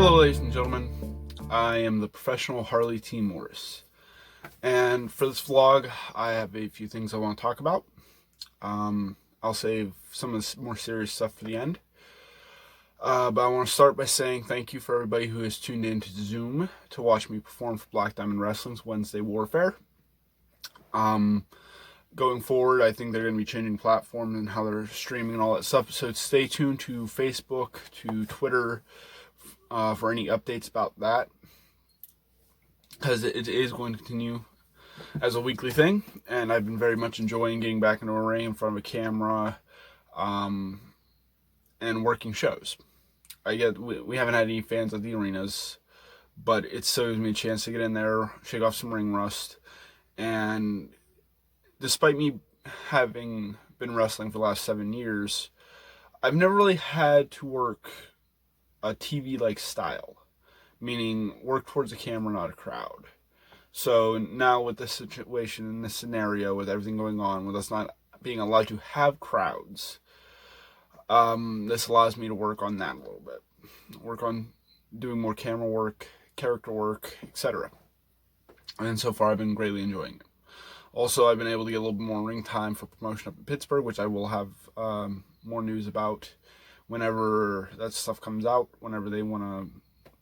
Hello, ladies and gentlemen. I am the professional Harley T. Morris, and for this vlog, I have a few things I want to talk about. I'll save some of the more serious stuff for the end. But I want to start by saying thank you for everybody who has tuned in to Zoom to watch me perform for Black Diamond Wrestling's Wednesday Warfare. Going forward, I think they're going to be changing platform and how they're streaming and all that stuff. So stay tuned to Facebook, to Twitter, for any updates about that, because it is going to continue as a weekly thing, and I've been very much enjoying getting back into a ring in front of a camera, and working shows. We haven't had any fans at the arenas, but it still gives me a chance to get in there, shake off some ring rust, and despite me having been wrestling for the last 7 years, I've never really had to work a TV-like style, meaning work towards a camera, not a crowd. So now with this situation, in this scenario, with everything going on, with us not being allowed to have crowds, this allows me to work on that a little bit. Work on doing more camera work, character work, etc. And so far I've been greatly enjoying it. Also, I've been able to get a little bit more ring time for promotion up in Pittsburgh, which I will have more news about whenever that stuff comes out, whenever they want to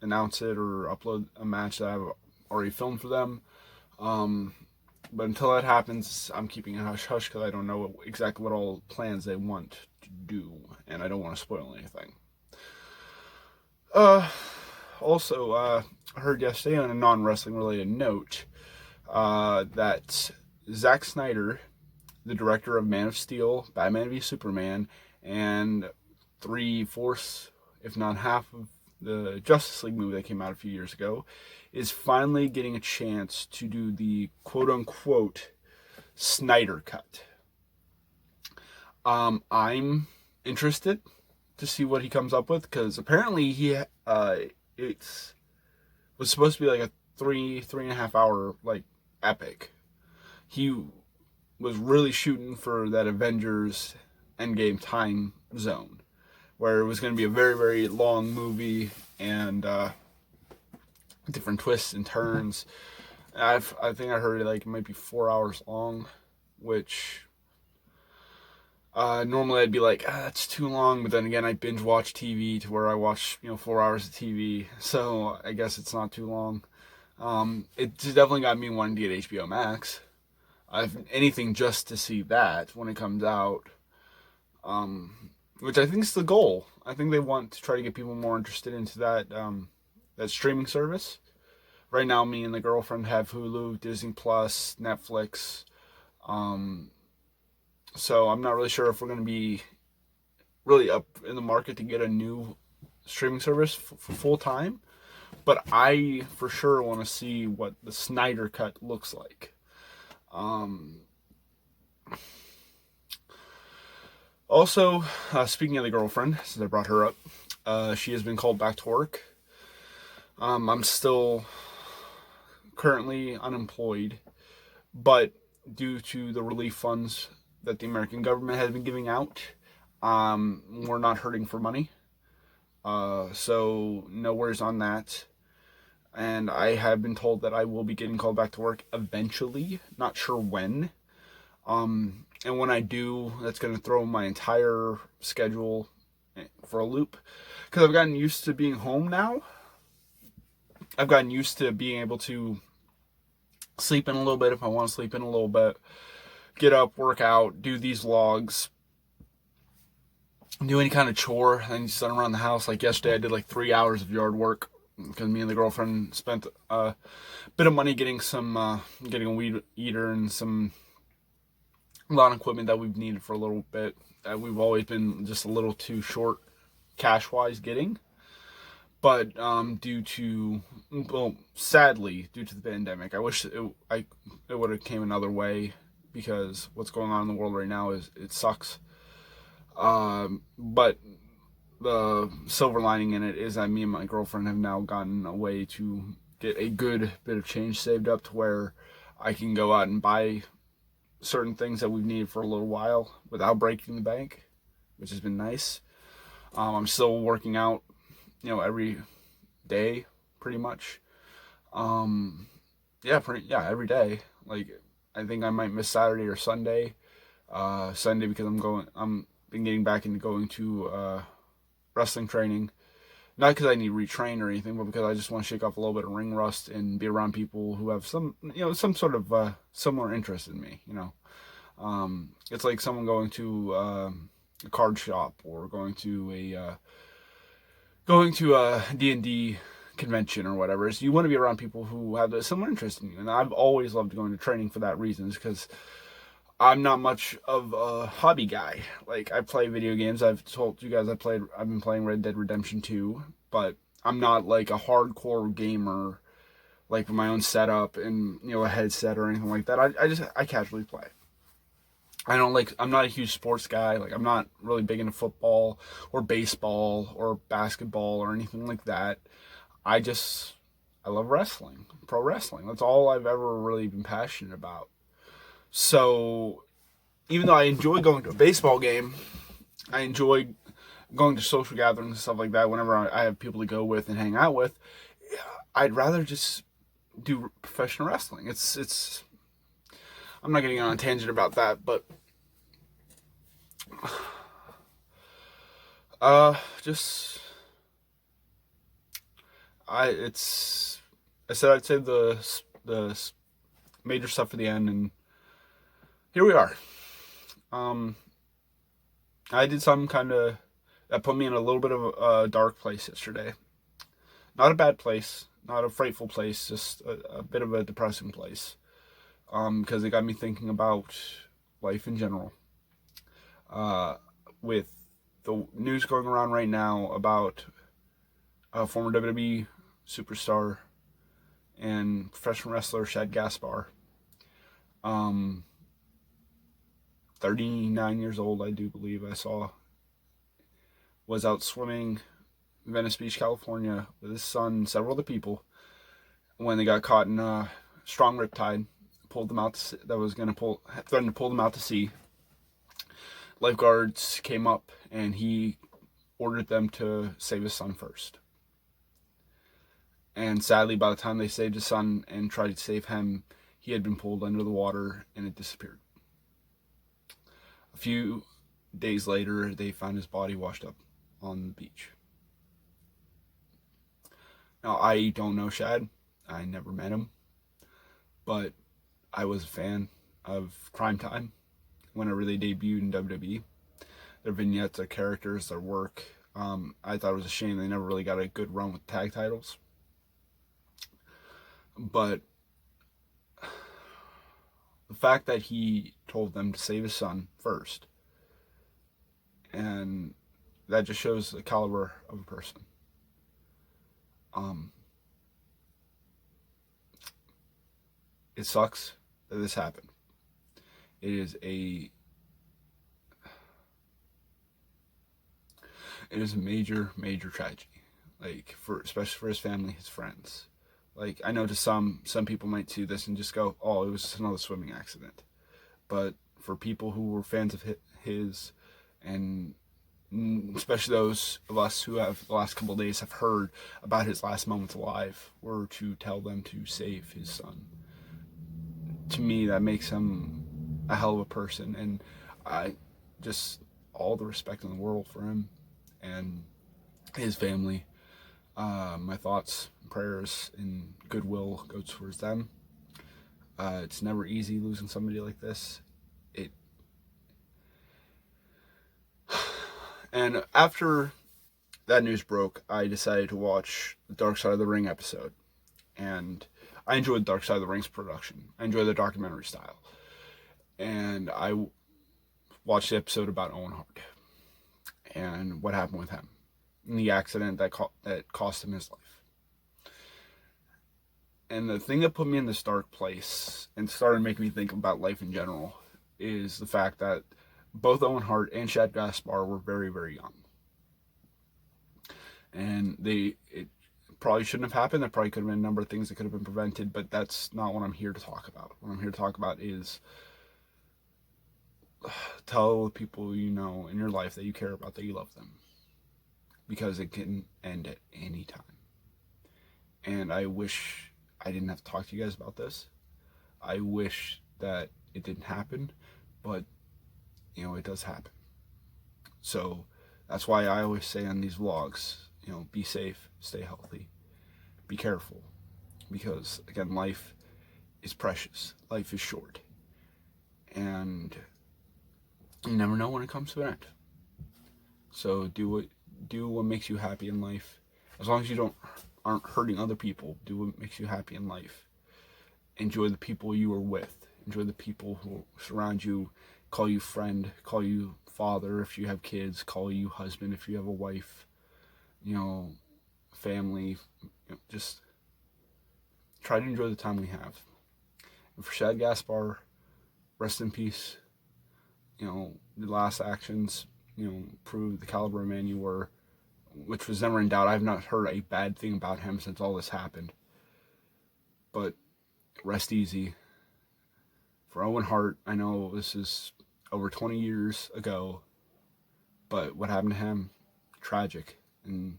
announce it or upload a match that I've already filmed for them. But until that happens, I'm keeping it hush-hush because I don't know exactly what all plans they want to do, and I don't want to spoil anything. Also, I heard yesterday on a non-wrestling related note that Zack Snyder, the director of Man of Steel, Batman v Superman, and 3/4, if not half of the Justice League movie that came out a few years ago, is finally getting a chance to do the quote-unquote Snyder Cut. I'm interested to see what he comes up with, because apparently it was supposed to be like a three and a half hour like epic. He was really shooting for that Avengers Endgame time zone, where it was going to be a very, very long movie and different twists and turns. I think I heard it might be 4 hours long, which normally I'd be like, that's too long. But then again, I binge watch TV to where I watch 4 hours of TV, so I guess it's not too long. It definitely got me wanting to get HBO Max. Anything just to see that when it comes out. Which I think is the goal. I think they want to try to get people more interested into that streaming service. Right now, me and the girlfriend have Hulu, Disney Plus, Netflix. So I'm not really sure if we're going to be really up in the market to get a new streaming service for full time. But I for sure want to see what the Snyder Cut looks like. Also, speaking of the girlfriend, since I brought her up, she has been called back to work. I'm still currently unemployed, but due to the relief funds that the American government has been giving out, we're not hurting for money. So no worries on that. And I have been told that I will be getting called back to work eventually. Not sure when. And when I do, that's going to throw my entire schedule for a loop. Because I've gotten used to being home now. I've gotten used to being able to sleep in a little bit if I want to sleep in a little bit. Get up, work out, do these vlogs. Do any kind of chore. And just run around the house. Like yesterday, I did like 3 hours of yard work. Because me and the girlfriend spent a bit of money getting getting a weed eater and some lawn equipment that we've needed for a little bit, that we've always been just a little too short cash-wise getting. But sadly, due to the pandemic, I wish it would have came another way, because what's going on in the world right now it sucks. But the silver lining in it is that me and my girlfriend have now gotten a way to get a good bit of change saved up to where I can go out and buy certain things that we've needed for a little while without breaking the bank, which has been nice. I'm still working out, every day, pretty much. Yeah, every day. Like, I think I might miss Saturday or Sunday. Sunday because I'm been getting back into going to wrestling training. Not because I need retrain or anything, but because I just want to shake off a little bit of ring rust and be around people who have some sort of similar interest in me. It's like someone going to a card shop or going to a D&D convention or whatever. Is you want to be around people who have a similar interest in you. And I've always loved going to training for that reason, because I'm not much of a hobby guy. Like, I play video games. I've told you guys I've been playing Red Dead Redemption 2, but I'm not like a hardcore gamer, like with my own setup and a headset or anything like that. I casually play. I'm not a huge sports guy. Like, I'm not really big into football or baseball or basketball or anything like that. I love wrestling, pro wrestling. That's all I've ever really been passionate about. So, even though I enjoy going to a baseball game, I enjoy going to social gatherings and stuff like that whenever I have people to go with and hang out with. I'd rather just do professional wrestling. It's I'm not getting on a tangent about that, but just I said I'd save the major stuff for the end, and here we are. I did some kind of that put me in a little bit of a dark place yesterday. Not a bad place, not a frightful place, just a bit of a depressing place. Because it got me thinking about life in general. With the news going around right now about former WWE superstar and professional wrestler Shad Gaspar, 39 years old, I do believe I saw, was out swimming in Venice Beach, California, with his son and several other people when they got caught in a strong riptide. Pulled them out threatened to pull them out to sea. Lifeguards came up and he ordered them to save his son first. And sadly, by the time they saved his son and tried to save him, he had been pulled under the water and had disappeared. A few days later, they found his body washed up on the beach. Now, I don't know Shad. I never met him. But I was a fan of Crime Time whenever they debuted in WWE. Their vignettes, their characters, their work. I thought it was a shame they never really got a good run with tag titles. But the fact that he told them to save his son first, and that just shows the caliber of a person. It sucks that this happened. It is a major, major tragedy. Like, especially for his family, his friends. Like, I know to some people might see this and just go, "Oh, it was just another swimming accident." But for people who were fans of his, and especially those of us who have the last couple of days have heard about his last moments alive, were to tell them to save his son. To me, that makes him a hell of a person, and I just all the respect in the world for him and his family. My thoughts, prayers, and goodwill go towards them. It's never easy losing somebody like this. And after that news broke, I decided to watch the Dark Side of the Ring episode, and I enjoyed Dark Side of the Ring's production. I enjoy the documentary style, and I watched the episode about Owen Hart and what happened with him, and the accident that cost him his life. And the thing that put me in this dark place and started making me think about life in general is the fact that both Owen Hart and Shad Gaspar were very, very young. And it probably shouldn't have happened. There probably could have been a number of things that could have been prevented, but that's not what I'm here to talk about. What I'm here to talk about is tell the people you know in your life that you care about that you love them. Because it can end at any time. And I wish I didn't have to talk to you guys about this. I wish that it didn't happen, but it does happen. So that's why I always say on these vlogs, be safe, stay healthy, be careful, because again, life is precious, life is short, and you never know when it comes to an end. So do what makes you happy in life. As long as you aren't hurting other people, do what makes you happy in life. Enjoy the people you are with. Enjoy the people who surround you. Call you friend. Call you father if you have kids. Call you husband if you have a wife. Family. Just try to enjoy the time we have. And for Shad Gaspar, rest in peace. The last actions, prove the caliber of man you were, which was never in doubt. I've not heard a bad thing about him since all this happened. But rest easy. For Owen Hart, I know this is over 20 years ago, but what happened to him, tragic, and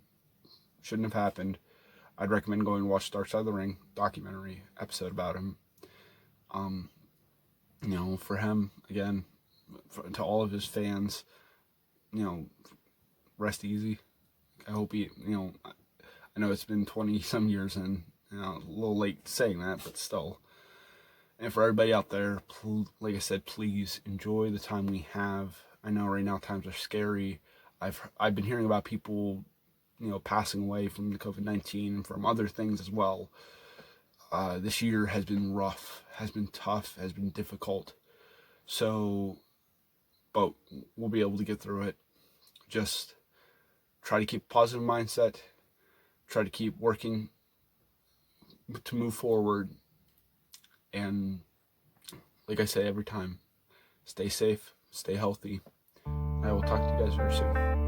shouldn't have happened. I'd recommend going and watch Dark Side of the Ring documentary episode about him. For him, again, to all of his fans, rest easy. I hope he, I know it's been 20 some years and, a little late saying that, but still. And for everybody out there, like I said, please enjoy the time we have. I know right now times are scary. I've been hearing about people, passing away from the COVID-19 and from other things as well. This year has been rough, has been tough, has been difficult. So, but we'll be able to get through it. Just try to keep a positive mindset. Try to keep working to move forward. And like I say every time, stay safe, stay healthy. I will talk to you guys very soon.